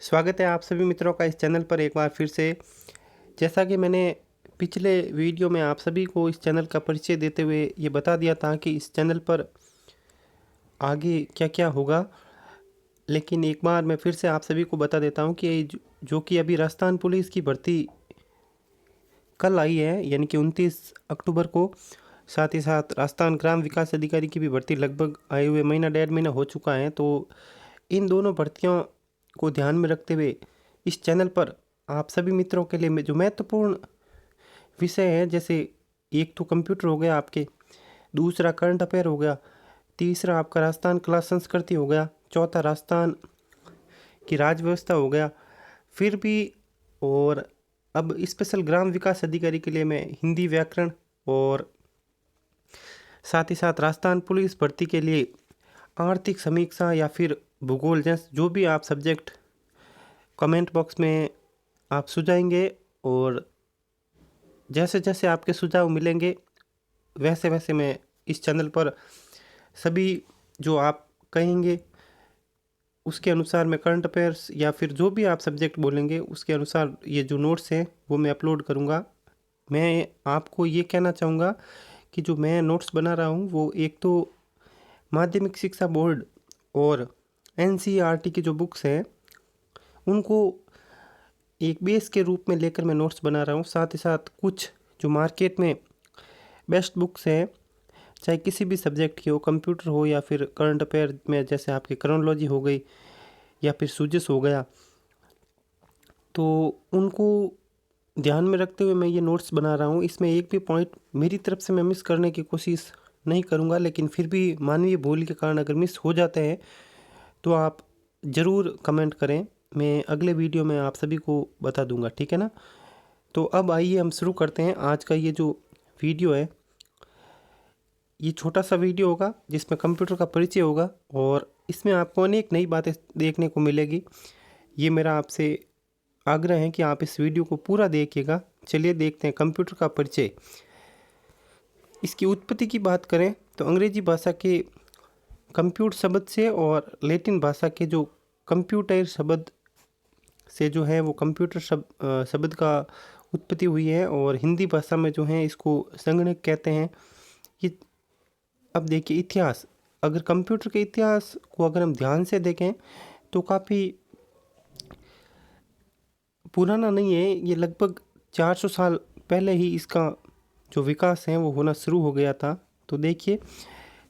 स्वागत है आप सभी मित्रों का इस चैनल पर एक बार फिर से। जैसा कि मैंने पिछले वीडियो में आप सभी को इस चैनल का परिचय देते हुए ये बता दिया था कि इस चैनल पर आगे क्या क्या होगा, लेकिन एक बार मैं फिर से आप सभी को बता देता हूँ कि जो कि अभी राजस्थान पुलिस की भर्ती कल आई है, यानी कि 29 अक्टूबर को। साथ ही साथ राजस्थान ग्राम विकास अधिकारी की भी भर्ती लगभग आए हुए महीना 1.5 महीना हो चुका है। तो इन दोनों भर्तियों को ध्यान में रखते हुए इस चैनल पर आप सभी मित्रों के लिए जो महत्वपूर्ण विषय है, जैसे एक तो कंप्यूटर हो गया आपके, दूसरा करंट अफेयर हो गया, तीसरा आपका राजस्थान कला संस्कृति हो गया, चौथा राजस्थान की राज व्यवस्था हो गया, फिर भी और अब स्पेशल ग्राम विकास अधिकारी के लिए मैं हिंदी व्याकरण और साथ ही साथ राजस्थान पुलिस भर्ती के लिए आर्थिक समीक्षा या फिर भूगोल, जैसे जो भी आप सब्जेक्ट कमेंट बॉक्स में आप सुझाएंगे और जैसे जैसे आपके सुझाव मिलेंगे वैसे वैसे मैं इस चैनल पर सभी जो आप कहेंगे उसके अनुसार मैं करंट अफेयर्स या फिर जो भी आप सब्जेक्ट बोलेंगे उसके अनुसार ये जो नोट्स हैं वो मैं अपलोड करूँगा। मैं आपको ये कहना चाहूँगा कि जो मैं नोट्स बना रहा हूँ वो एक तो माध्यमिक शिक्षा बोर्ड और एनसीईआरटी की जो बुक्स हैं उनको एक बेस के रूप में लेकर मैं नोट्स बना रहा हूँ। साथ ही साथ कुछ जो मार्केट में बेस्ट बुक्स हैं, चाहे किसी भी सब्जेक्ट की हो, कंप्यूटर हो या फिर करंट अफेयर में जैसे आपकी क्रोनोलॉजी हो गई या फिर सुजिस हो गया, तो उनको ध्यान में रखते हुए मैं ये नोट्स बना रहा हूँ। इसमें एक भी पॉइंट मेरी तरफ से मैं मिस करने की कोशिश नहीं करूँगा, लेकिन फिर भी मानवीय भूल के कारण अगर मिस हो जाते हैं तो आप ज़रूर कमेंट करें, मैं अगले वीडियो में आप सभी को बता दूंगा, ठीक है ना। तो अब आइए हम शुरू करते हैं आज का ये जो वीडियो है। ये छोटा सा वीडियो होगा जिसमें कंप्यूटर का परिचय होगा और इसमें आपको अनेक नई बातें देखने को मिलेगी। ये मेरा आपसे आग्रह है कि आप इस वीडियो को पूरा देखिएगा। चलिए देखते हैं कंप्यूटर का परिचय। इसकी उत्पत्ति की बात करें तो अंग्रेजी भाषा के कंप्यूट शब्द से और लैटिन भाषा के जो कंप्यूटर शब्द से जो है वो कंप्यूटर शब्द का उत्पत्ति हुई है, और हिंदी भाषा में जो है इसको संगणक कहते हैं। ये अब देखिए इतिहास, अगर कंप्यूटर के इतिहास को अगर हम ध्यान से देखें तो काफ़ी पुराना नहीं है। ये लगभग 400 साल पहले ही इसका जो विकास है वो होना शुरू हो गया था। तो देखिए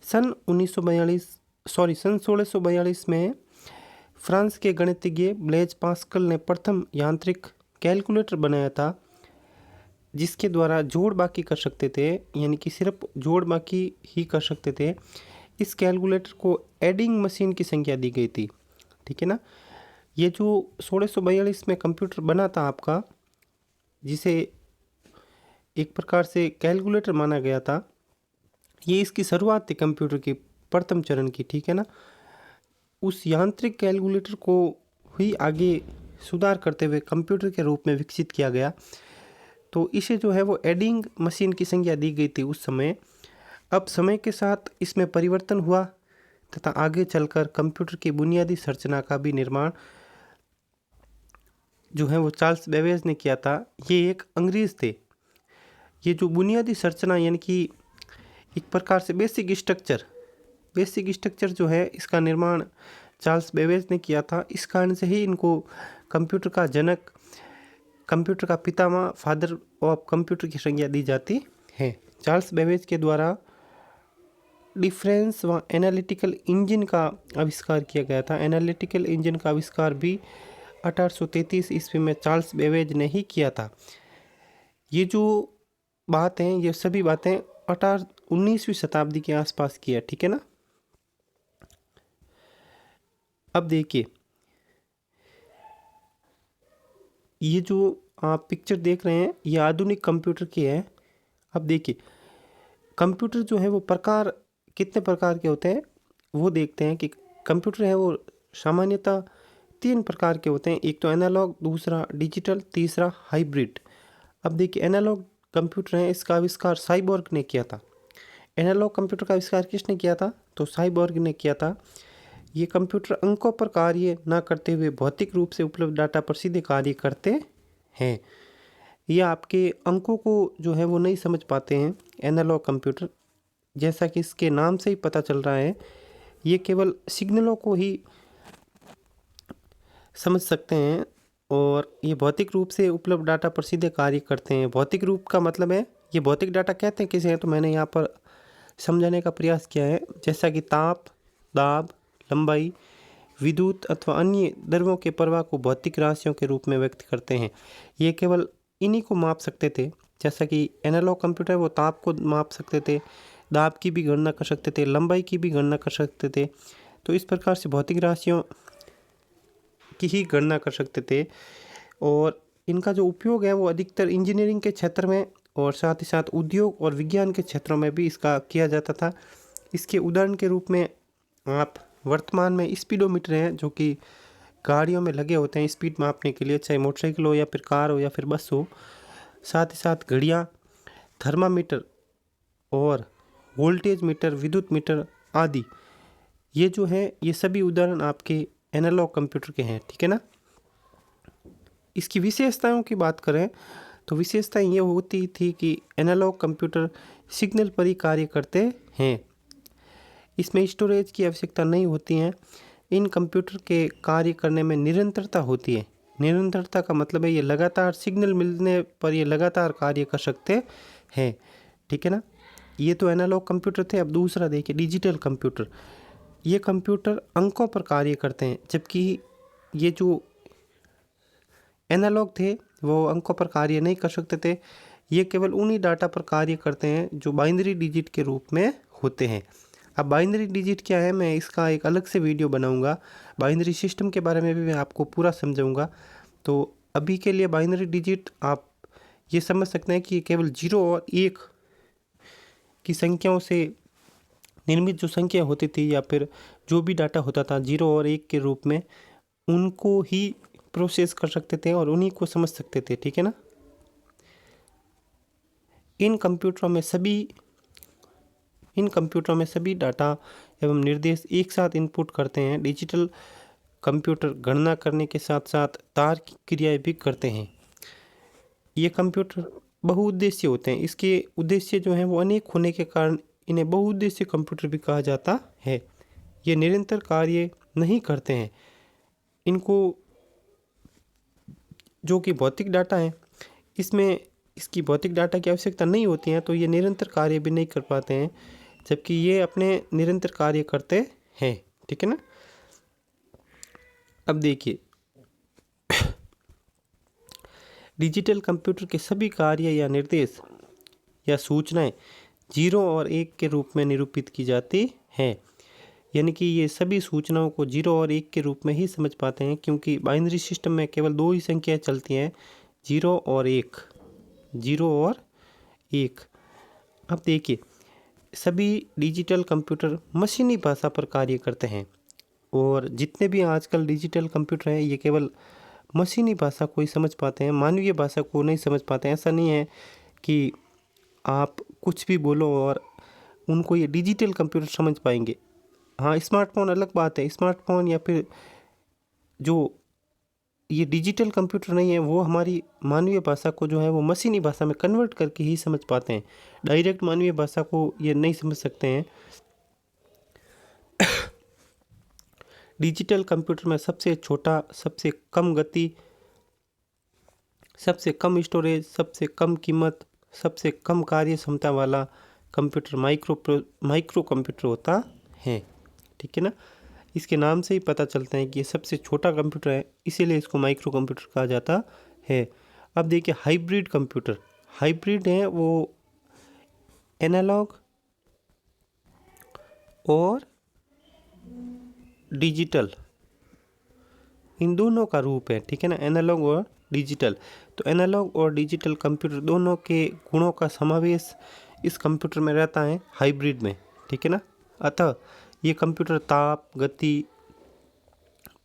सन 1642 में फ्रांस के गणितज्ञ ब्लेज पास्कल ने प्रथम यांत्रिक कैलकुलेटर बनाया था, जिसके द्वारा जोड़ बाकी कर सकते थे, यानी कि सिर्फ जोड़ बाकी ही कर सकते थे। इस कैलकुलेटर को एडिंग मशीन की संख्या दी गई थी, ठीक है ना। ये जो 1642 में कंप्यूटर बना था आपका, जिसे एक प्रकार से कैलकुलेटर माना गया था, ये इसकी शुरुआत थी कंप्यूटर की प्रथम चरण की, ठीक है ना। उस यांत्रिक कैलकुलेटर को ही आगे सुधार करते हुए कंप्यूटर के रूप में विकसित किया गया। तो इसे जो है वो एडिंग मशीन की संज्ञा दी गई थी उस समय। अब समय के साथ इसमें परिवर्तन हुआ तथा आगे चलकर कंप्यूटर की बुनियादी संरचना का भी निर्माण जो है वो चार्ल्स बेबेज ने किया था। ये एक अंग्रेज थे। ये जो बुनियादी संरचना यानी कि एक प्रकार से बेसिक स्ट्रक्चर जो है इसका निर्माण चार्ल्स बेबेज ने किया था। इस कारण से ही इनको कंप्यूटर का जनक, कंप्यूटर का पितामह, फादर ऑफ कंप्यूटर की संज्ञा दी जाती है। चार्ल्स बेबेज के द्वारा डिफरेंस व एनालिटिकल इंजन का आविष्कार किया गया था। एनालिटिकल इंजन का आविष्कार भी 1833 ईस्वी में चार्ल्स बेबेज ने ही किया था। ये जो बात है, ये सभी बातें 19वीं शताब्दी के आसपास की है, ठीक है ना। अब देखिए ये जो आप पिक्चर देख रहे हैं ये आधुनिक कंप्यूटर की है। अब देखिए कंप्यूटर जो है वो प्रकार कितने प्रकार के होते हैं वो देखते हैं कि कंप्यूटर है वो सामान्यतः 3 प्रकार के होते हैं। एक तो एनालॉग, दूसरा डिजिटल, तीसरा हाइब्रिड। अब देखिए एनालॉग कंप्यूटर है, इसका आविष्कार साइबोर्ग ने किया था। एनालॉग कंप्यूटर का आविष्कार किसने किया था? तो साइबोर्ग ने किया था। ये कंप्यूटर अंकों पर कार्य न करते हुए भौतिक रूप से उपलब्ध डाटा पर सीधे कार्य करते हैं। ये आपके अंकों को जो है वो नहीं समझ पाते हैं एनालॉग कंप्यूटर। जैसा कि इसके नाम से ही पता चल रहा है, ये केवल सिग्नलों को ही समझ सकते हैं और ये भौतिक रूप से उपलब्ध डाटा पर सीधे कार्य करते हैं। भौतिक रूप का मतलब है, ये भौतिक डाटा कहते हैं किसे हैं, तो मैंने यहाँ पर समझाने का प्रयास किया है। जैसा कि ताप, दाब, लंबाई, विद्युत अथवा अन्य द्रव्यों के प्रवाह को भौतिक राशियों के रूप में व्यक्त करते हैं। ये केवल इन्हीं को माप सकते थे। जैसा कि एनालॉग कंप्यूटर वो ताप को माप सकते थे, दाब की भी गणना कर सकते थे, लंबाई की भी गणना कर सकते थे। तो इस प्रकार से भौतिक राशियों की ही गणना कर सकते थे और इनका जो उपयोग है वो अधिकतर इंजीनियरिंग के क्षेत्र में और साथ ही साथ उद्योग और विज्ञान के क्षेत्रों में भी इसका किया जाता था। इसके उदाहरण के रूप में आप वर्तमान में स्पीडोमीटर हैं जो कि गाड़ियों में लगे होते हैं स्पीड मापने के लिए, चाहे मोटरसाइकिल हो या फिर कार हो या फिर बस हो। साथ ही साथ घड़ियाँ, थर्मामीटर और वोल्टेज मीटर, विद्युत मीटर आदि, ये जो है ये सभी उदाहरण आपके एनालॉग कंप्यूटर के हैं। ठीक है ना। इसकी विशेषताओं की बात करें तो विशेषताएं ये होती थी कि एनालॉग कंप्यूटर सिग्नल पर ही कार्य करते हैं। इसमें स्टोरेज की आवश्यकता नहीं होती है। इन कंप्यूटर के कार्य करने में निरंतरता होती है। निरंतरता का मतलब है ये लगातार सिग्नल मिलने पर ये लगातार कार्य कर सकते हैं। ठीक है ना। ये तो एनालॉग कंप्यूटर थे। अब दूसरा देखिए, डिजिटल कंप्यूटर। ये कंप्यूटर अंकों पर कार्य करते हैं, जबकि ये जो एनालॉग थे वो अंकों पर कार्य नहीं कर सकते थे। ये केवल उन्हीं डाटा पर कार्य करते हैं जो बाइनरी डिजिट के रूप में होते हैं। अब बाइनरी डिजिट क्या है, मैं इसका एक अलग से वीडियो बनाऊंगा। बाइनरी सिस्टम के बारे में भी मैं आपको पूरा समझाऊंगा। तो अभी के लिए बाइनरी डिजिट आप ये समझ सकते हैं कि केवल 0 और 1 की संख्याओं से निर्मित जो संख्या होती थी या फिर जो भी डाटा होता था 0 और 1 के रूप में, उनको ही प्रोसेस कर सकते थे और उन्हीं को समझ सकते थे। ठीक है ना। इन कंप्यूटरों में सभी डाटा एवं निर्देश एक साथ इनपुट करते हैं। डिजिटल कंप्यूटर गणना करने के साथ साथ तार्किक क्रियाएं भी करते हैं। ये कंप्यूटर बहुउद्देशीय होते हैं। इसके उद्देश्य जो हैं वो अनेक होने के कारण इन्हें बहुउद्देशीय कंप्यूटर भी कहा जाता है। ये निरंतर कार्य नहीं करते हैं। इनको जो कि भौतिक डाटा है, इसमें इसकी भौतिक डाटा की आवश्यकता नहीं होती है, तो ये निरंतर कार्य भी नहीं कर पाते हैं, जबकि ये अपने निरंतर कार्य करते हैं। ठीक है ना। अब देखिए, डिजिटल कंप्यूटर के सभी कार्य या निर्देश या सूचनाएं 0 और 1 के रूप में निरूपित की जाती हैं। यानी कि ये सभी सूचनाओं को 0 और 1 के रूप में ही समझ पाते हैं, क्योंकि बाइनरी सिस्टम में केवल 2 ही संख्याएं चलती हैं, 0 और 1, 0 और 1। अब देखिए, सभी डिजिटल कंप्यूटर मशीनी भाषा पर कार्य करते हैं और जितने भी आजकल डिजिटल कंप्यूटर हैं ये केवल मशीनी भाषा को ही समझ पाते हैं, मानवीय भाषा को नहीं समझ पाते हैं। ऐसा नहीं है कि आप कुछ भी बोलो और उनको ये डिजिटल कंप्यूटर समझ पाएंगे। हाँ, स्मार्टफोन अलग बात है। स्मार्टफोन या फिर जो ये डिजिटल कंप्यूटर नहीं है, वो हमारी मानवीय भाषा को जो है वो मशीनी भाषा में कन्वर्ट करके ही समझ पाते हैं। डायरेक्ट मानवीय भाषा को ये नहीं समझ सकते हैं। डिजिटल कंप्यूटर में सबसे छोटा, सबसे कम गति, सबसे कम स्टोरेज, सबसे कम कीमत, सबसे कम कार्य क्षमता वाला कंप्यूटर माइक्रो कंप्यूटर होता है। ठीक है ना। इसके नाम से ही पता चलता है कि ये सबसे छोटा कंप्यूटर है, इसीलिए इसको माइक्रो कंप्यूटर कहा जाता है। अब देखिए, हाइब्रिड कंप्यूटर। हाइब्रिड है वो एनालॉग और डिजिटल, इन दोनों का रूप है। ठीक है ना, एनालॉग और डिजिटल। तो एनालॉग और डिजिटल कंप्यूटर दोनों के गुणों का समावेश इस कंप्यूटर में रहता है हाइब्रिड में। ठीक है ना। अतः ये कंप्यूटर ताप, गति,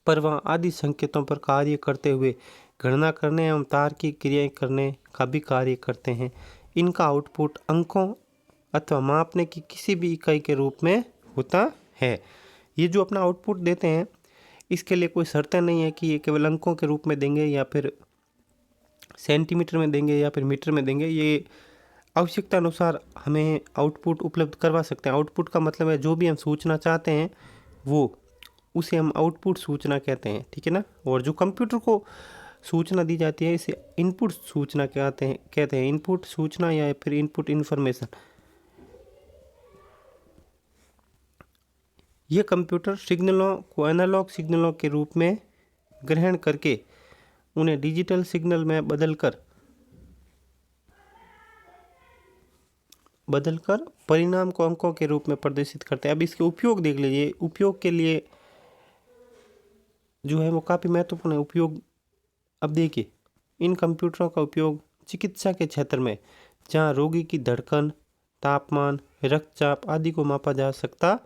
प्रवाह आदि संकेतों पर कार्य करते हुए गणना करने एवं तार्किक क्रियाएं करने का भी कार्य करते हैं। इनका आउटपुट अंकों अथवा मापने की किसी भी इकाई के रूप में होता है। ये जो अपना आउटपुट देते हैं इसके लिए कोई शर्तें नहीं है कि ये केवल अंकों के रूप में देंगे या फिर सेंटीमीटर में देंगे या फिर मीटर में देंगे। ये आवश्यकता अनुसार हमें आउटपुट उपलब्ध करवा सकते हैं। आउटपुट का मतलब है जो भी हम सूचना चाहते हैं वो, उसे हम आउटपुट सूचना कहते हैं, ठीक है ना। और जो कंप्यूटर को सूचना दी जाती है इसे इनपुट सूचना कहते हैं इनपुट सूचना या फिर इनपुट इन्फॉर्मेशन। ये कंप्यूटर सिग्नलों को एनालॉग सिग्नलों के रूप में ग्रहण करके उन्हें डिजिटल सिग्नल में बदलकर परिणाम को अंकों के रूप में प्रदर्शित करते हैं। अब इसके उपयोग देख लीजिए। उपयोग के लिए जो है वो काफ़ी महत्वपूर्ण है उपयोग। अब देखिए, इन कंप्यूटरों का उपयोग चिकित्सा के क्षेत्र में, जहां रोगी की धड़कन, तापमान, रक्तचाप आदि को मापा जा सकता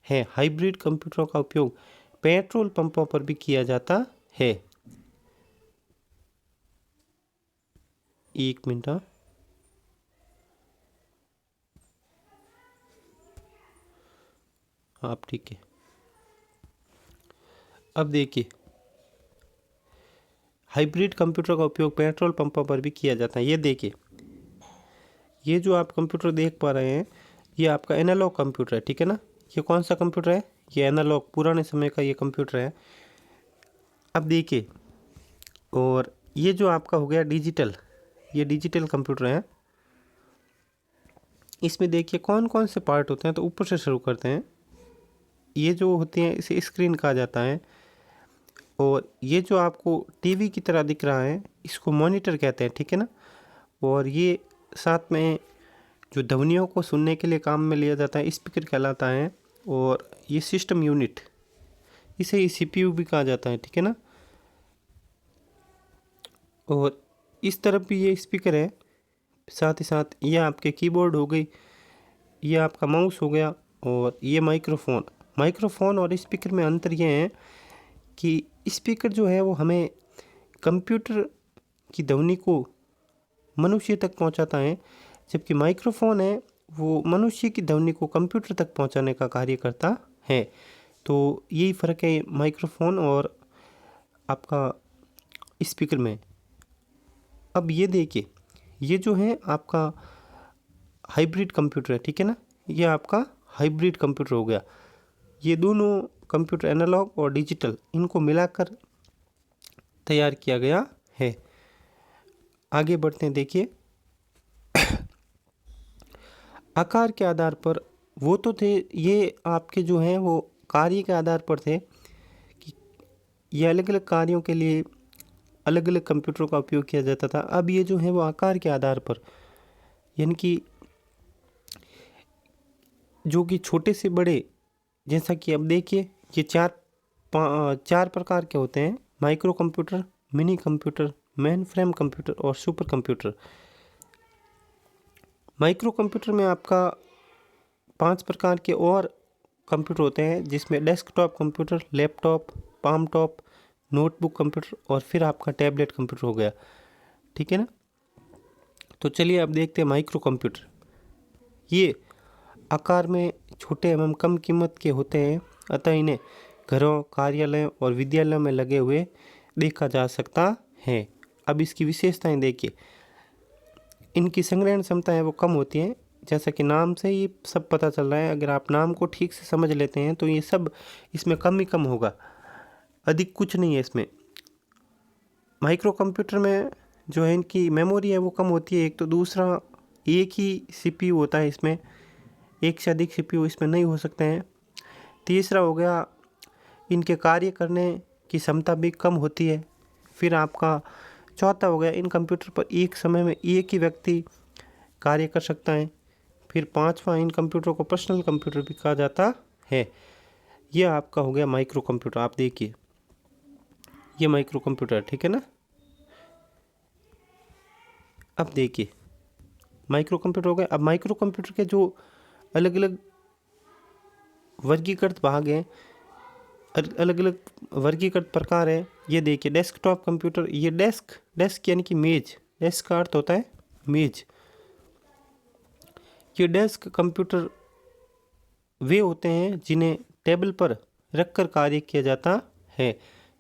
है। हाइब्रिड कंप्यूटरों का उपयोग पेट्रोल पंपों पर भी किया जाता है। एक मिनट, आप ठीक है। अब देखिए, हाइब्रिड कंप्यूटर का उपयोग पेट्रोल पंपों पर भी किया जाता है। ये देखिए, ये जो आप कंप्यूटर देख पा रहे हैं ये आपका एनालॉग कंप्यूटर है, ठीक है ना। ये कौन सा कंप्यूटर है? ये एनालॉग पुराने समय का ये कंप्यूटर है। अब देखिए, और ये जो आपका हो गया डिजिटल, ये डिजिटल कंप्यूटर है। इसमें देखिए कौन कौन से पार्ट होते हैं। तो ऊपर से शुरू करते हैं। ये जो होती हैं इसे स्क्रीन कहा जाता है। और ये जो आपको टीवी की तरह दिख रहा है इसको मॉनिटर कहते हैं, ठीक है ना। और ये साथ में जो ध्वनियों को सुनने के लिए काम में लिया जाता है स्पीकर कहलाता है। और ये सिस्टम यूनिट, इसे ही सीपीयू भी कहा जाता है, ठीक है ना। और इस तरफ भी ये स्पीकर है, साथ ही साथ ये आपके कीबोर्ड हो गई, ये आपका माउस हो गया, और ये माइक्रोफोन और स्पीकर में अंतर ये है कि स्पीकर जो है वो हमें कंप्यूटर की ध्वनि को मनुष्य तक पहुंचाता है, जबकि माइक्रोफोन है वो मनुष्य की ध्वनि को कंप्यूटर तक पहुंचाने का कार्य करता है। तो यही फ़र्क है माइक्रोफोन और आपका स्पीकर में। अब ये देखिए, ये जो है आपका हाइब्रिड कंप्यूटर है, ठीक है ना। ये आपका हाइब्रिड कंप्यूटर हो गया। ये दोनों कंप्यूटर एनालॉग और डिजिटल इनको मिलाकर तैयार किया गया है। आगे बढ़ते हैं। देखिए, आकार के आधार पर वो तो थे, ये आपके जो हैं वो कार्य के आधार पर थे कि ये अलग अलग कार्यों के लिए अलग अलग कंप्यूटरों का उपयोग किया जाता था। अब ये जो है वो आकार के आधार पर, यानी कि जो कि छोटे से बड़े, जैसा कि अब देखिए ये चार प्रकार के होते हैं: micro computer, mini computer, main frame computer और सुपर कंप्यूटर। माइक्रो कंप्यूटर में आपका 5 प्रकार के और कंप्यूटर होते हैं, जिसमें desktop computer, laptop, palm top, notebook computer और फिर आपका टैबलेट कंप्यूटर हो गया, ठीक है ना। तो चलिए अब देखते हैं माइक्रो कंप्यूटर। ये आकार में छोटे एवं कम कीमत के होते हैं, अतः इन्हें घरों, कार्यालयों और विद्यालयों में लगे हुए देखा जा सकता है। अब इसकी विशेषताएं देखिए। इनकी संग्रहण क्षमता है वो कम होती है, जैसा कि नाम से ही सब पता चल रहा है। अगर आप नाम को ठीक से समझ लेते हैं तो ये सब इसमें कम ही कम होगा, अधिक कुछ नहीं है इसमें। माइक्रो कंप्यूटर में जो है इनकी मेमोरी है वो कम होती है एक तो, दूसरा एक ही सीपीयू होता है इसमें, एक से अधिक सीपीयू इसमें नहीं हो सकते हैं। तीसरा हो गया इनके कार्य करने की क्षमता भी कम होती है। फिर आपका चौथा हो गया इन कंप्यूटर पर एक समय में एक ही व्यक्ति कार्य कर सकता है। फिर पांचवा, इन कंप्यूटर को पर्सनल कंप्यूटर भी कहा जाता है। यह आपका हो गया माइक्रो कंप्यूटर। आप देखिए, ये माइक्रो कंप्यूटर, ठीक है ना। अब देखिए माइक्रो कंप्यूटर हो गया। अब माइक्रो कंप्यूटर के जो अलग अलग वर्गीकृत भाग हैं, अलग अलग वर्गीकृत प्रकार है। ये देखिए, डेस्कटॉप कंप्यूटर, ये डेस्क यानी कि मेज, डेस्क का अर्थ होता है मेज। ये डेस्क कंप्यूटर वे होते हैं जिन्हें टेबल पर रखकर कार्य किया जाता है।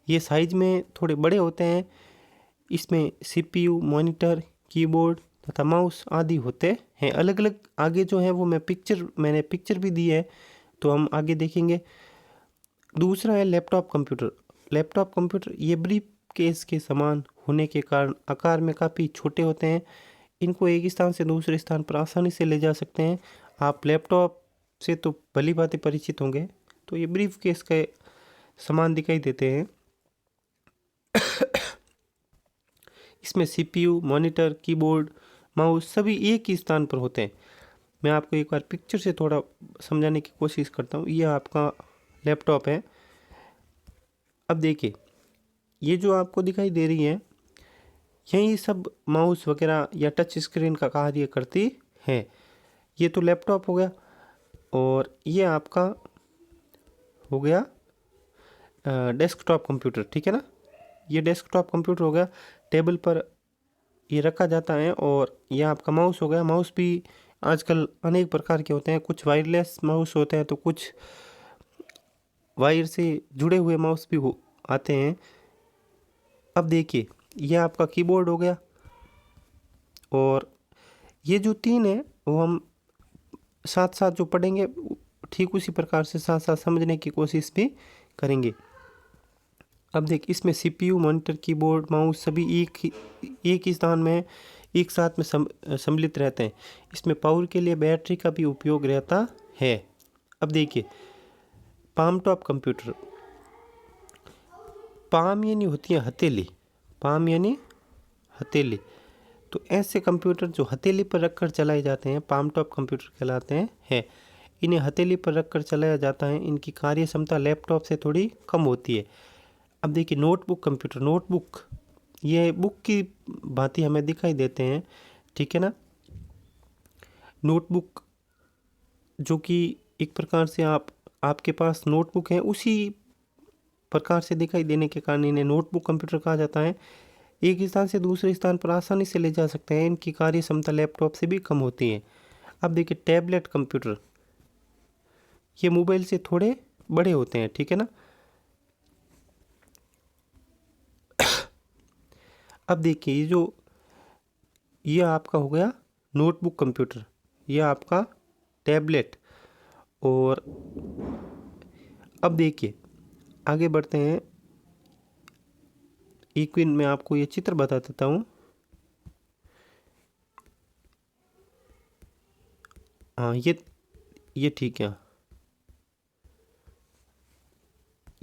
ये साइज में थोड़े बड़े होते हैं। इसमें CPU, मॉनिटर, कीबोर्ड तथा माउस आदि होते हैं। अलग अलग आगे जो है वो मैंने पिक्चर भी दी है, तो हम आगे देखेंगे। दूसरा है लैपटॉप कंप्यूटर। लैपटॉप कंप्यूटर ये ब्रीफ केस के समान होने के कारण आकार में काफ़ी छोटे होते हैं। इनको एक स्थान से दूसरे स्थान पर आसानी से ले जा सकते हैं। आप लैपटॉप से तो भली भांति परिचित होंगे, तो ये ब्रीफ केस के समान दिखाई देते हैं। इसमें CPU, मॉनिटर, कीबोर्ड, माउस सभी एक ही स्थान पर होते हैं। मैं आपको एक बार पिक्चर से थोड़ा समझाने की कोशिश करता हूँ। ये आपका लैपटॉप है। अब देखिए, ये जो आपको दिखाई दे रही है, यही सब माउस वगैरह या टच स्क्रीन का कार्य करती है। ये तो लैपटॉप हो गया, और ये आपका हो गया डेस्कटॉप कंप्यूटर, ठीक है ना। ये डेस्कटॉप कंप्यूटर हो गया, टेबल पर ये रखा जाता है। और ये आपका माउस हो गया। माउस भी आजकल अनेक प्रकार के होते हैं। कुछ वायरलेस माउस होते हैं, तो कुछ वायर से जुड़े हुए माउस भी आते हैं। अब देखिए, ये आपका कीबोर्ड हो गया, और ये जो तीन है वो हम साथ साथ जो पढ़ेंगे ठीक उसी प्रकार से साथ साथ समझने की कोशिश भी करेंगे। अब देख, इसमें CPU, मॉनिटर, कीबोर्ड, माउस सभी एक ही स्थान में एक साथ में सम्मिलित रहते हैं। इसमें पावर के लिए बैटरी का भी उपयोग रहता है। अब देखिए, पाम टॉप कंप्यूटर। पाम यानी होती है हथेली, पाम यानी हथेली। तो ऐसे कंप्यूटर जो हथेली पर रखकर चलाए जाते हैं पाम टॉप कंप्यूटर कहलाते हैं। इन्हें हथेली पर रखकर चलाया जाता है। इनकी कार्य क्षमता लैपटॉप से थोड़ी कम होती है। अब देखिए, नोटबुक कंप्यूटर। नोटबुक ये बुक की भांति हमें दिखाई देते हैं, ठीक है ना। नोटबुक जो कि एक प्रकार से आपके पास नोटबुक है, उसी प्रकार से दिखाई देने के कारण इन्हें नोटबुक कंप्यूटर कहा जाता है। एक स्थान से दूसरे स्थान पर आसानी से ले जा सकते हैं। इनकी कार्य क्षमता लैपटॉप से भी कम होती है। अब देखिए, टैबलेट कंप्यूटर। ये मोबाइल से थोड़े बड़े होते हैं, ठीक है ना। अब देखिए, ये आपका हो गया नोटबुक कंप्यूटर, ये आपका टैबलेट। और अब देखिए, आगे बढ़ते हैं। एक मिनट में आपको ये चित्र बता देता हूँ। हाँ, ये ठीक है।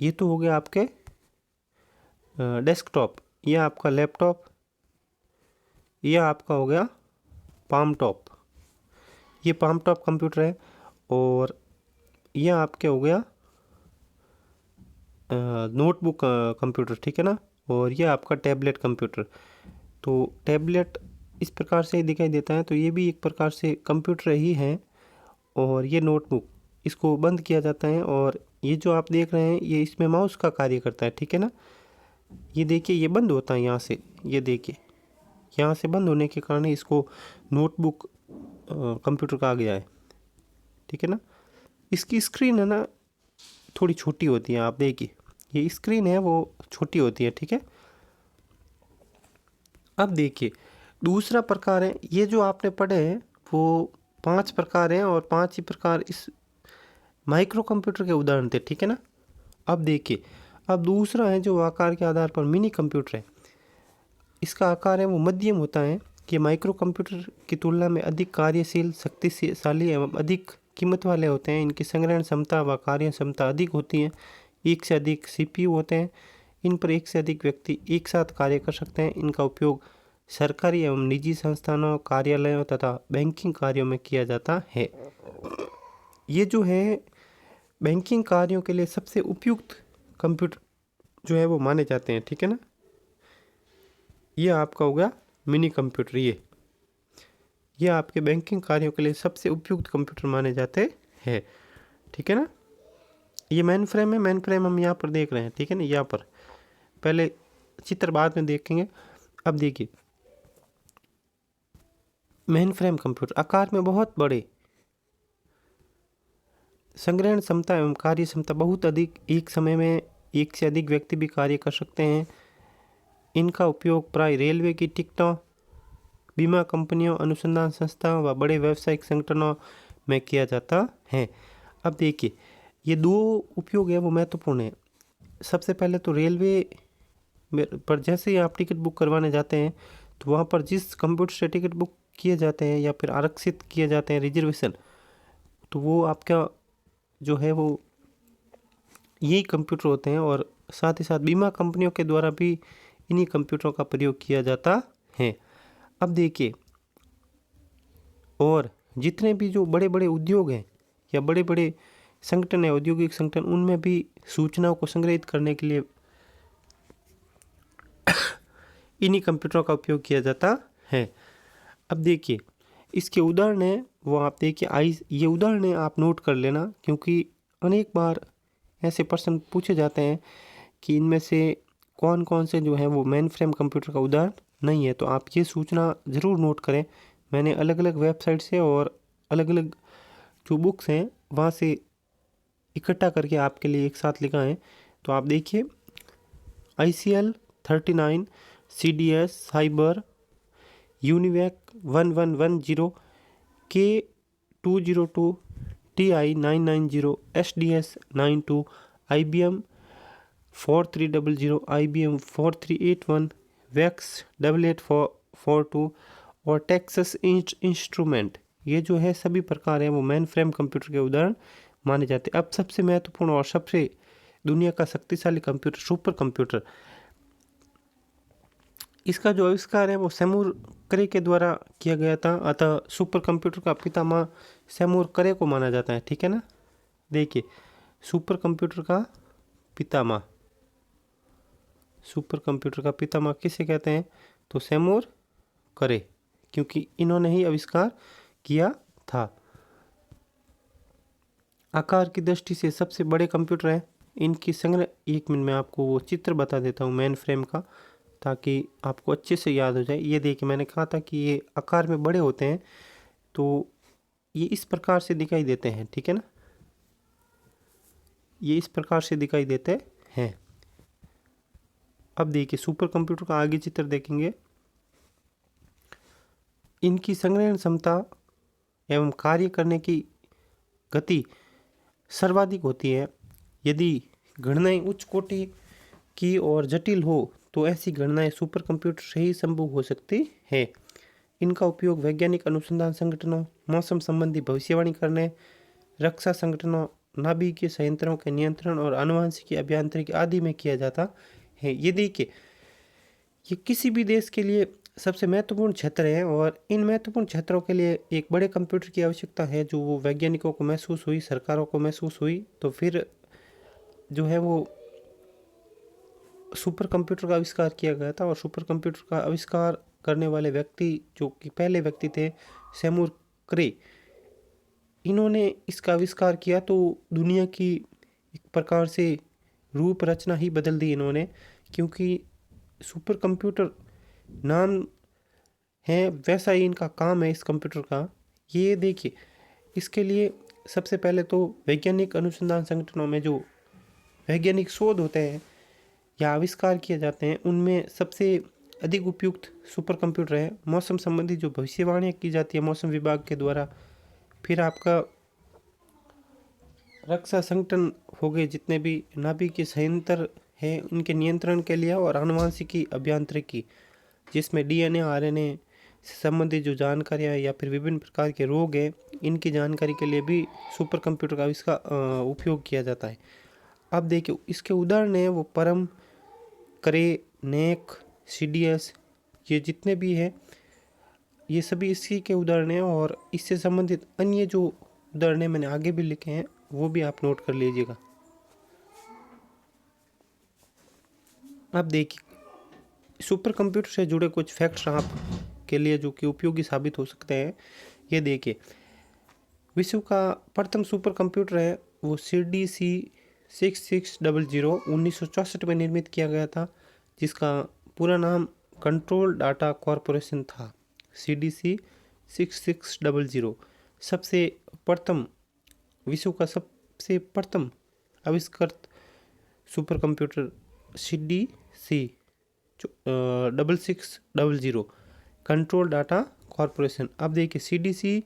ये तो हो गया आपके डेस्कटॉप। ये आपका लैपटॉप। ये आपका हो गया पाम टॉप। ये पाम टॉप कंप्यूटर है। और ये आपके हो गया नोटबुक कंप्यूटर, ठीक है ना। और ये आपका टैबलेट कंप्यूटर। तो टैबलेट इस प्रकार से दिखाई देता है, तो ये भी एक प्रकार से कंप्यूटर ही है। और ये नोटबुक, इसको बंद किया जाता है। और ये जो आप देख रहे हैं, ये इसमें माउस का कार्य करता है, ठीक है ना। ये देखिए, ये बंद होता है यहाँ से। ये देखिए, यहाँ से बंद होने के कारण इसको नोटबुक कंप्यूटर कहा गया है, ठीक है ना। इसकी स्क्रीन है ना थोड़ी छोटी होती है। आप देखिए, ये स्क्रीन है वो छोटी होती है, ठीक है। अब देखिए, दूसरा प्रकार है। ये जो आपने पढ़े हैं वो 5 प्रकार हैं, और 5 ही प्रकार इस माइक्रो कंप्यूटर के उदाहरण थे, ठीक है ना। अब देखिए, अब दूसरा है जो आकार के आधार पर मिनी कंप्यूटर है। इसका आकार है वो मध्यम होता है। कि माइक्रो कंप्यूटर की तुलना में अधिक कार्यशील, शक्तिशाली एवं अधिक कीमत वाले होते हैं। इनकी संग्रहण क्षमता व कार्य क्षमता अधिक होती है। एक से अधिक CPU होते हैं। इन पर एक से अधिक व्यक्ति एक साथ कार्य कर सकते हैं। इनका उपयोग सरकारी एवं निजी संस्थानों, कार्यालयों तथा बैंकिंग कार्यों में किया जाता है। ये जो है बैंकिंग कार्यों के लिए सबसे उपयुक्त कंप्यूटर जो है वो माने जाते हैं, ठीक है ना। ये आपका हो गया मिनी कंप्यूटर। ये आपके बैंकिंग कार्यों के लिए सबसे उपयुक्त कंप्यूटर माने जाते हैं, ठीक है ना। ये मेन फ्रेम है। मेन फ्रेम हम यहाँ पर देख रहे हैं, ठीक है ना। यहाँ पर पहले चित्र बाद में देखेंगे। अब देखिए, मेन फ्रेम कंप्यूटर आकार में बहुत बड़े संग्रहण क्षमता एवं कार्य क्षमता बहुत अधिक, एक समय में एक से अधिक व्यक्ति भी कार्य कर सकते हैं। इनका उपयोग प्राय रेलवे की टिकटों, बीमा कंपनियों, अनुसंधान संस्थाओं व बड़े व्यावसायिक संगठनों में किया जाता है। अब देखिए, ये दो उपयोग है वो महत्वपूर्ण है। सबसे पहले तो रेलवे पर जैसे ही आप टिकट बुक करवाने जाते हैं तो वहाँ पर जिस कंप्यूटर से टिकट बुक किए जाते हैं या फिर आरक्षित किए जाते हैं रिजर्वेशन, तो वो आपका जो है वो यही कंप्यूटर होते हैं। और साथ ही साथ बीमा कंपनियों के द्वारा भी इन्हीं कंप्यूटरों का प्रयोग किया जाता है। अब देखिए, और जितने भी जो बड़े बड़े उद्योग हैं या बड़े बड़े संगठन है, औद्योगिक संगठन, उनमें भी सूचनाओं को संग्रहित करने के लिए इन्हीं कंप्यूटरों का उपयोग किया जाता है। अब देखिए, इसके उदाहरण है वो आप देखिए, ये उदाहरण है आप नोट कर लेना, क्योंकि अनेक बार ऐसे प्रश्न पूछे जाते हैं कि इनमें से कौन कौन से जो है वो मेन फ्रेम कंप्यूटर का उदाहरण नहीं है। तो आप ये सूचना ज़रूर नोट करें। मैंने अलग अलग वेबसाइट से और अलग अलग जो बुक्स हैं वहाँ से इकट्ठा करके आपके लिए एक साथ लिखा है। तो आप देखिए, ICL 39, CDS cyber, UNIVAC 1110, K202, TI 990, SDS 92, IBM 4300, IBM 4381, wax 8842 और टेक्सास इंस्ट्रूमेंट, ये जो है सभी प्रकार हैं वो मेन फ्रेम कंप्यूटर के उदाहरण माने जाते हैं। अब सबसे महत्वपूर्ण और सबसे दुनिया का शक्तिशाली कंप्यूटर सुपर कंप्यूटर, इसका जो आविष्कार है वो सेमूर करे के द्वारा किया गया था। अतः सुपर कंप्यूटर का पितामह सेमूर करे को माना जाता है। ठीक है ना। देखिए, सुपर कंप्यूटर का पितामह, सुपर कंप्यूटर का पितामह किसे कहते हैं? तो सेमूर करे, क्योंकि इन्होंने ही आविष्कार किया था। आकार की दृष्टि से सबसे बड़े कंप्यूटर हैं। इनकी संग्रह, एक मिनट में आपको वो चित्र बता देता हूँ मेन फ्रेम का, ताकि आपको अच्छे से याद हो जाए। ये देखिए, मैंने कहा था कि ये आकार में बड़े होते हैं, तो ये इस प्रकार से दिखाई देते हैं। ठीक है ना, ये इस प्रकार से दिखाई देते हैं। अब देखिए, सुपर कंप्यूटर का आगे चित्र देखेंगे। इनकी संग्रहण क्षमता एवं कार्य करने की गति सर्वाधिक होती है। यदि गणनाएं उच्च कोटि की और जटिल हो तो ऐसी गणनाएं सुपर कंप्यूटर से ही संभव हो सकती है। इनका उपयोग वैज्ञानिक अनुसंधान संगठनों, मौसम संबंधी भविष्यवाणी करने, रक्षा संगठनों, नाभिकीय संयंत्रों के नियंत्रण और आनुवंशिकी अभियांत्रिकी आदि में किया जाता है। ये देखिए, ये किसी भी देश के लिए सबसे महत्वपूर्ण क्षेत्र हैं और इन महत्वपूर्ण क्षेत्रों के लिए एक बड़े कंप्यूटर की आवश्यकता है, जो वो वैज्ञानिकों को महसूस हुई, सरकारों को महसूस हुई। तो फिर जो है वो सुपर कंप्यूटर का आविष्कार किया गया था। और सुपर कंप्यूटर का आविष्कार करने वाले व्यक्ति जो कि पहले व्यक्ति थे, सेमूर करे, इन्होंने इसका आविष्कार किया तो दुनिया की एक प्रकार से रूप रचना ही बदल दी इन्होंने। क्योंकि सुपर कंप्यूटर नाम है, वैसा ही इनका काम है इस कंप्यूटर का। ये देखिए, इसके लिए सबसे पहले तो वैज्ञानिक अनुसंधान संगठनों में जो वैज्ञानिक शोध होते हैं या आविष्कार किए जाते हैं, उनमें सबसे अधिक उपयुक्त सुपर कंप्यूटर है। मौसम संबंधी जो भविष्यवाणियाँ की जाती है मौसम विभाग के द्वारा, फिर आपका रक्षा संगठन हो गए, जितने भी नाभिकीय संयंत्र है उनके नियंत्रण के लिए, और आनुवंशिकी अभियांत्रिकी जिसमें DNA RNA से संबंधित जो जानकारियाँ या फिर विभिन्न प्रकार के रोग हैं, इनकी जानकारी के लिए भी सुपर कंप्यूटर का इसका उपयोग किया जाता है। अब देखिए, इसके उदाहरण हैं वो परम, करे, नेक, CDS, ये जितने भी हैं ये सभी इसी के उदाहरण हैं। और इससे संबंधित अन्य जो उदाहरण हैं मैंने आगे भी लिखे हैं, वो भी आप नोट कर लीजिएगा। अब देखिए, सुपर कंप्यूटर से जुड़े कुछ फैक्ट्स आप के लिए जो कि उपयोगी साबित हो सकते हैं। ये देखिए, विश्व का प्रथम सुपर कंप्यूटर है वो CDC 6600 1964 में निर्मित किया गया था, जिसका पूरा नाम कंट्रोल डाटा कॉरपोरेशन था। CDC 6600 सबसे प्रथम, विश्व का सबसे प्रथम आविष्कृत super computer CDC 6600 control data corporation. अब देखिए CDC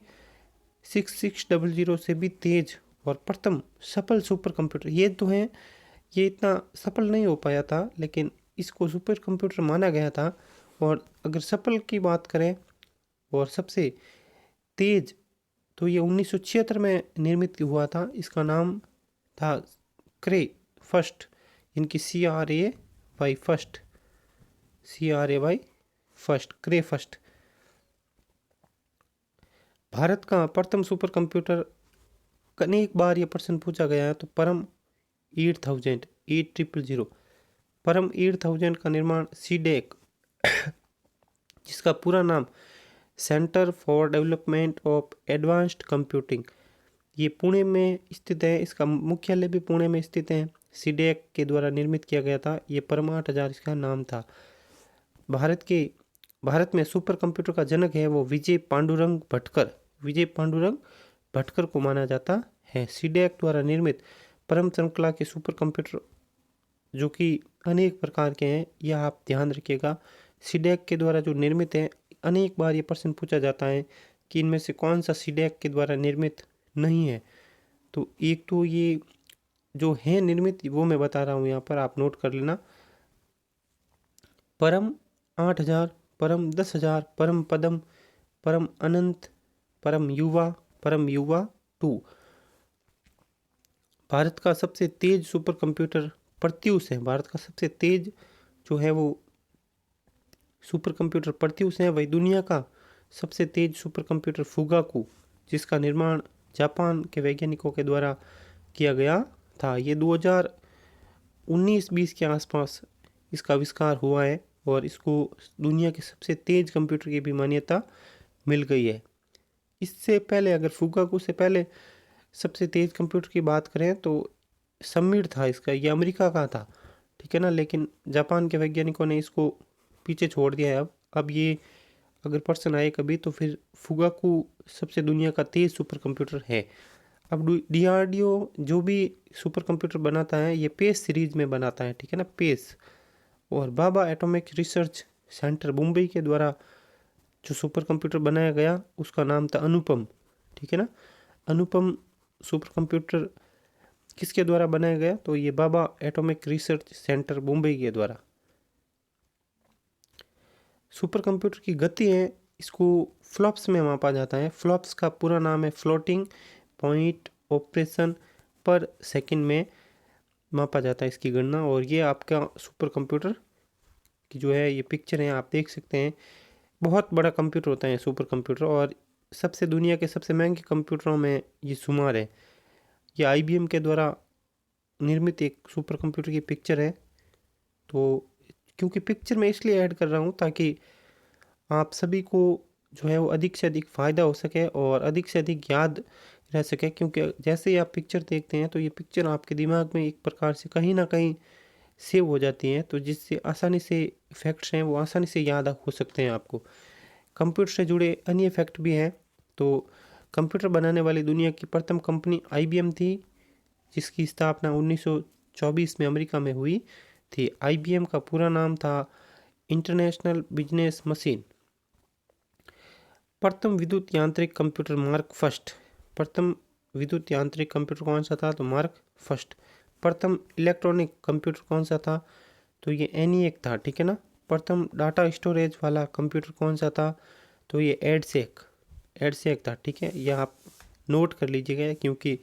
6600 से भी तेज और प्रथम सफल सुपर कंप्यूटर ये तो है, ये इतना सफल नहीं हो पाया था लेकिन इसको सुपर कंप्यूटर माना गया था। और अगर सफल की बात करें और सबसे तेज तो ये 1976 में निर्मित हुआ था। इसका नाम था क्रे फर्स्ट, इनकी CRAY फर्स्ट क्रे फर्स्ट। भारत का प्रथम सुपर कंप्यूटर अनेक बार ये प्रश्न पूछा गया है, तो परम 8000 परम 8000 का निर्माण CDEC जिसका पूरा नाम centre for development of advanced computing, ये पुणे में स्थित है। इसका मुख्यालय भी पुणे में स्थित है। CDEC के द्वारा निर्मित किया गया था। ये परम 8000 इसका नाम था। भारत में सुपर कंप्यूटर का जनक है वो विजय पांडुरंग भटकर को माना जाता है। CDEC द्वारा निर्मित परम श्रृंखला के सुपर कंप्यूटर जो कि अनेक प्रकार के हैं, यह आप ध्यान रखिएगा। CDEC के द्वारा जो निर्मित है, अनेक बार ये प्रश्न पूछा जाता है कि इनमें से कौन सा CDEC के द्वारा निर्मित नहीं है। तो एक तो ये जो है निर्मित वो मैं बता रहा हूँ, यहाँ पर आप नोट कर लेना। परम 8000, परम 10000, परम पदम, परम अनंत, परम युवा 2। भारत का सबसे तेज सुपर कंप्यूटर प्रत्यूष है। भारत का सबसे तेज जो है वो सुपर कंप्यूटर प्रत्यूष है। वही दुनिया का सबसे तेज सुपर कंप्यूटर फुगाकू, जिसका निर्माण जापान के वैज्ञानिकों के द्वारा किया गया था। ये 2019-20 के आसपास इसका आविष्कार हुआ है और इसको दुनिया के सबसे तेज कंप्यूटर की भी मान्यता मिल गई है। इससे पहले अगर फुगाकू से पहले सबसे तेज कंप्यूटर की बात करें तो समीर था इसका, ये अमेरिका का था, ठीक है ना। लेकिन जापान के वैज्ञानिकों ने इसको पीछे छोड़ दिया है। अब ये अगर पर्सन आए कभी तो फिर फुगाकू सबसे दुनिया का तेज सुपर कंप्यूटर है। अब DRDO जो भी सुपर कंप्यूटर बनाता है ये पेस सीरीज में बनाता है, ठीक है ना, पेस। और Bhabha atomic research centre Mumbai के द्वारा जो सुपर कंप्यूटर बनाया गया उसका नाम था अनुपम, ठीक है ना। अनुपम सुपर कंप्यूटर किसके द्वारा बनाया गया, तो ये Bhabha atomic research centre Mumbai के द्वारा। सुपर कंप्यूटर की गति है, इसको फ्लॉप्स में मापा जाता है। फ्लॉप्स का पूरा नाम है फ्लोटिंग पॉइंट ऑपरेशन पर सेकंड में मापा जाता है इसकी गणना। और ये आपका सुपर कंप्यूटर की जो है ये पिक्चर है, आप देख सकते हैं। बहुत बड़ा कंप्यूटर होता है सुपर कंप्यूटर और सबसे दुनिया के सबसे महंगे कंप्यूटरों में ये शुमार है। ये IBM के द्वारा निर्मित एक सुपर कंप्यूटर की पिक्चर है। तो क्योंकि पिक्चर मैं इसलिए ऐड कर रहा हूँ ताकि आप सभी को जो है वो अधिक से अधिक फ़ायदा हो सके और अधिक से अधिक याद रह सके। क्योंकि जैसे ही आप पिक्चर देखते हैं तो ये पिक्चर आपके दिमाग में एक प्रकार से कहीं ना कहीं सेव हो जाती हैं, तो जिससे आसानी से फैक्ट्स हैं वो आसानी से याद हो सकते हैं आपको। कंप्यूटर से जुड़े अन्य फैक्ट भी हैं। तो कंप्यूटर बनाने वाली दुनिया की प्रथम कंपनी IBM थी, जिसकी स्थापना 1924 में अमेरिका में हुई थी। IBM का पूरा नाम था इंटरनेशनल बिजनेस मशीन। प्रथम विद्युत यांत्रिक कंप्यूटर मार्क फर्स्ट। प्रथम विद्युत यांत्रिक कंप्यूटर कौन सा था, तो मार्क फर्स्ट। प्रथम इलेक्ट्रॉनिक कंप्यूटर कौन सा था, तो ये ENIAC था, ठीक है ना। प्रथम डाटा स्टोरेज वाला कंप्यूटर कौन सा था, तो ये एडसेक था, ठीक है। यह आप नोट कर लीजिएगा क्योंकि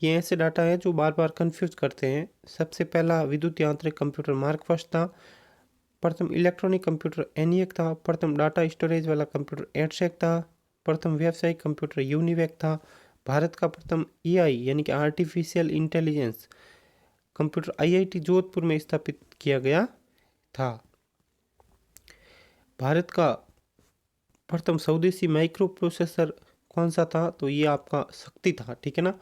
ये ऐसे डाटा है जो बार बार कंफ्यूज करते हैं। सबसे पहला विद्युत यांत्रिक कंप्यूटर मार्क फर्स्ट था। प्रथम इलेक्ट्रॉनिक कंप्यूटर ENIAC था। प्रथम डाटा स्टोरेज वाला कंप्यूटर एडसेक था। प्रथम व्यावसायिक कंप्यूटर यूनिवैक था। भारत का प्रथम AI यानी कि artificial intelligence computer IIT Jodhpur में स्थापित किया गया था। भारत का प्रथम स्वदेशी माइक्रो प्रोसेसर कौन सा था, तो ये आपका शक्ति था, ठीक है ना।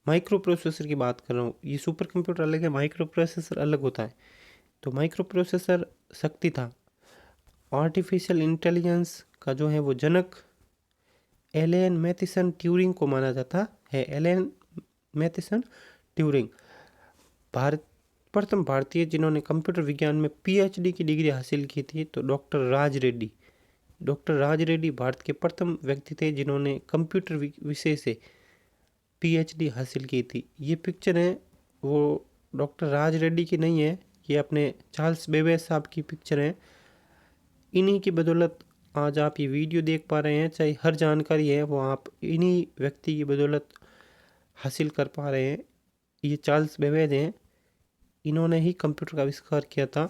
माइक्रो प्रोसेसर की बात कर रहा हूँ, ये सुपर कंप्यूटर अलग है, माइक्रो प्रोसेसर अलग होता है। तो माइक्रो प्रोसेसर शक्ति था। आर्टिफिशियल इंटेलिजेंस का जो है वो जनक एलन मैथिसन ट्यूरिंग को माना जाता है। एलन मैथसन ट्यूरिंग प्रथम भारतीय जिन्होंने कंप्यूटर विज्ञान में पीएचडी की डिग्री हासिल की थी, तो डॉक्टर राज रेड्डी। डॉक्टर राज रेड्डी भारत के प्रथम व्यक्ति थे जिन्होंने कंप्यूटर विषय से पीएचडी हासिल की थी। ये पिक्चर है वो डॉक्टर राज रेड्डी की नहीं है, ये अपने चार्ल्स बेबेज साहब की पिक्चर है। इन्हीं की बदौलत आज आप ये वीडियो देख पा रहे हैं, चाहे हर जानकारी है वो आप इन्हीं व्यक्ति की बदौलत हासिल कर पा रहे हैं। ये चार्ल्स बेबेज हैं, इन्होंने ही कंप्यूटर का आविष्कार किया था।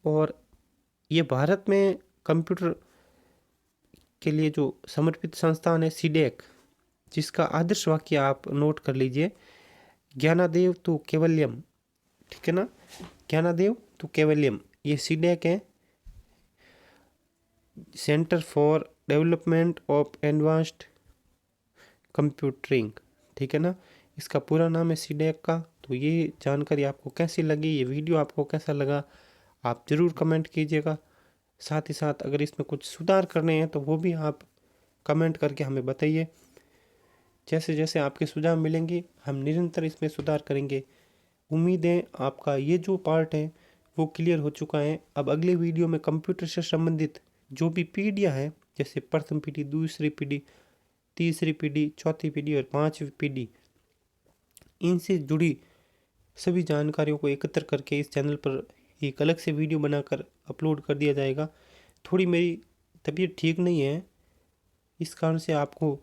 और ये भारत में कंप्यूटर के लिए जो समर्पित संस्थान है सीडेक, जिसका आदर्श वाक्य आप नोट कर लीजिए, ज्ञानादेव तु केवल्यम, ठीक है ना, ज्ञानादेव तु केवल्यम। ये सीडेक है, centre for development of advanced कंप्यूटरिंग, ठीक है ना, इसका पूरा नाम है सीडेक का। तो ये जानकारी आपको कैसी लगी, ये वीडियो आपको कैसा लगा, आप ज़रूर कमेंट कीजिएगा। साथ ही साथ अगर इसमें कुछ सुधार करने हैं तो वो भी आप कमेंट करके हमें बताइए। जैसे जैसे आपके सुझाव मिलेंगे हम निरंतर इसमें सुधार करेंगे। उम्मीद है आपका ये जो पार्ट है वो क्लियर हो चुका है। अब अगले वीडियो में कंप्यूटर से संबंधित जो भी पीढ़ियाँ हैं, जैसे प्रथम पीढ़ी, दूसरी पीढ़ी, तीसरी पीढ़ी, चौथी पीढ़ी और पांचवी पीढ़ी, इनसे जुड़ी सभी जानकारियों को एकत्र करके इस चैनल पर एक अलग से वीडियो बनाकर अपलोड कर दिया जाएगा। थोड़ी मेरी तबीयत ठीक नहीं है, इस कारण से आपको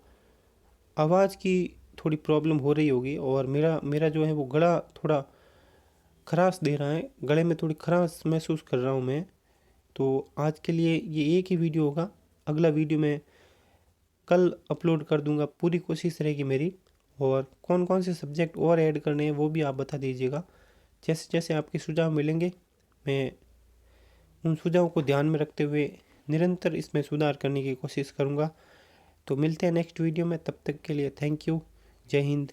आवाज़ की थोड़ी प्रॉब्लम हो रही होगी और मेरा जो है वो गला थोड़ा खराश दे रहा है, गले में थोड़ी खराश महसूस कर रहा हूँ मैं। तो आज के लिए ये एक ही वीडियो होगा, अगला वीडियो मैं कल अपलोड कर दूंगा, पूरी कोशिश रहेगी मेरी। और कौन कौन से सब्जेक्ट और ऐड करने हैं वो भी आप बता दीजिएगा। जैसे जैसे आपके सुझाव मिलेंगे मैं उन सुझावों को ध्यान में रखते हुए निरंतर इसमें सुधार करने की कोशिश करूँगा। तो मिलते हैं नेक्स्ट वीडियो में, तब तक के लिए थैंक यू। जय हिंद।